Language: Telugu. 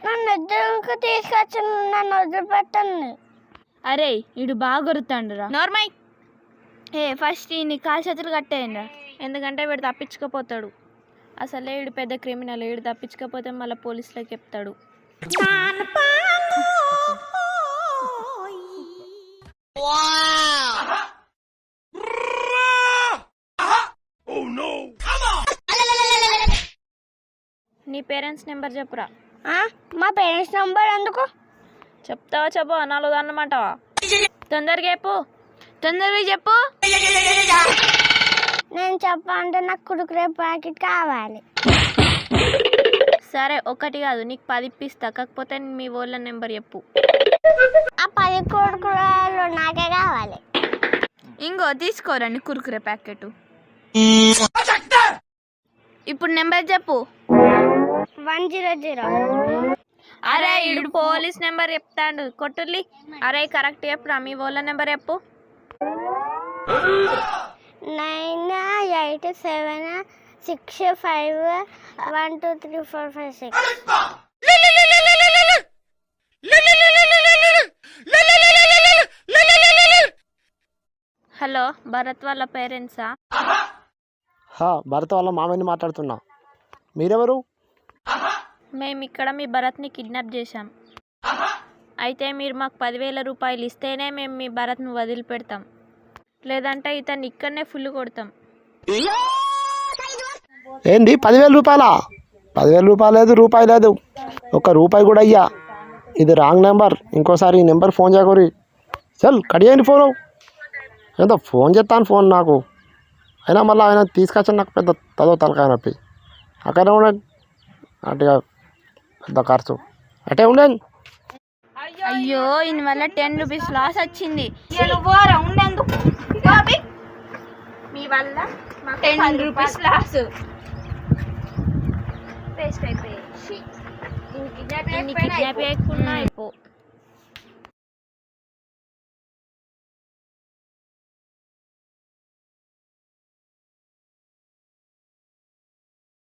నన్ను తీసుకొచ్చి నన్ను వదిలిపెట్టండి. అరే ఇడు బాగా కొరుతాండురా. నార్మల్ ఫస్ట్ నీ కాలు చేతులు కట్టేయండి, ఎందుకంటే వీడు తప్పించుకపోతాడు. అసలే వీడు పెద్ద క్రిమినల్, వీడు తప్పించకపోతే మళ్ళీ పోలీసులకు చెప్తాడు. నీ పేరెంట్స్ నెంబర్ చెప్పురా. మా పేరెంట్స్ నెంబర్ ఎందుకు చెప్తావా? చెప్పు, నాలుగు అన్నమాట. తొందరగా చెప్పు, తొందరగా చెప్పు. నేను చెప్పాలంటే నాకు కురుకురే ప్యాకెట్ కావాలి. సరే ఒకటి కాదు, నీకు 10 ఇప్పిస్తా, కాకపోతే మీ వాళ్ళ నెంబర్ చెప్పు. ఆ 10 కురుకురేలు నాకే కావాలి. ఇంకో తీసుకోరండి కురుకురే ప్యాకెట్. ఇప్పుడు నెంబర్ చెప్పు. 100. అరే ఇడు పోలీస్ నెంబర్ చెప్తాడు, కొట్టుర్లి. అరే కరెక్ట్ చెప్పురా, మీ వాళ్ళ నెంబర్ చెప్పు. 98765123456. హలో, భరత్ వాళ్ళ పేరెంట్సా? భరత్ వాళ్ళ మామయ్యని మాట్లాడుతున్నా. మీరెవరు? మేము ఇక్కడ మీ భరత్ని కిడ్నాప్ చేశాం. అయితే మీరు మాకు 10,000 రూపాయలు ఇస్తేనే మేము మీ భరత్ను వదిలిపెడతాం, లేదంటే ఇతన్ని ఇక్కడనే ఫుల్ కొడతాం. ఏంది 10,000 రూపాయలా? 10,000 రూపాయలు లేదు, రూపాయి లేదు, ₹1 కూడా అయ్యా. ఇది రాంగ్ నెంబర్, ఇంకోసారి ఈ నెంబర్ ఫోన్ చేయకూరి. చల్ కట్ చేయండి ఫోను. ఎంత ఫోన్ చేస్తాను ఫోన్ నాకు అయినా మళ్ళీ ఆయన తీసుకొచ్చాను, నాకు పెద్ద తలకాయ నొప్పి. అక్కడే ఉండండి, అటుగా పెద్ద ఖర్చు అటే ఉండండి. అయ్యో ఇన్ వల్ల 10 రూపీస్ లాస్ వచ్చింది. మీ వల్ల 10 రూపీస్ లాస్ వేస్ట్ అయిపోయాయి. కిడ్నాప్ చేయకుండా అయిపో.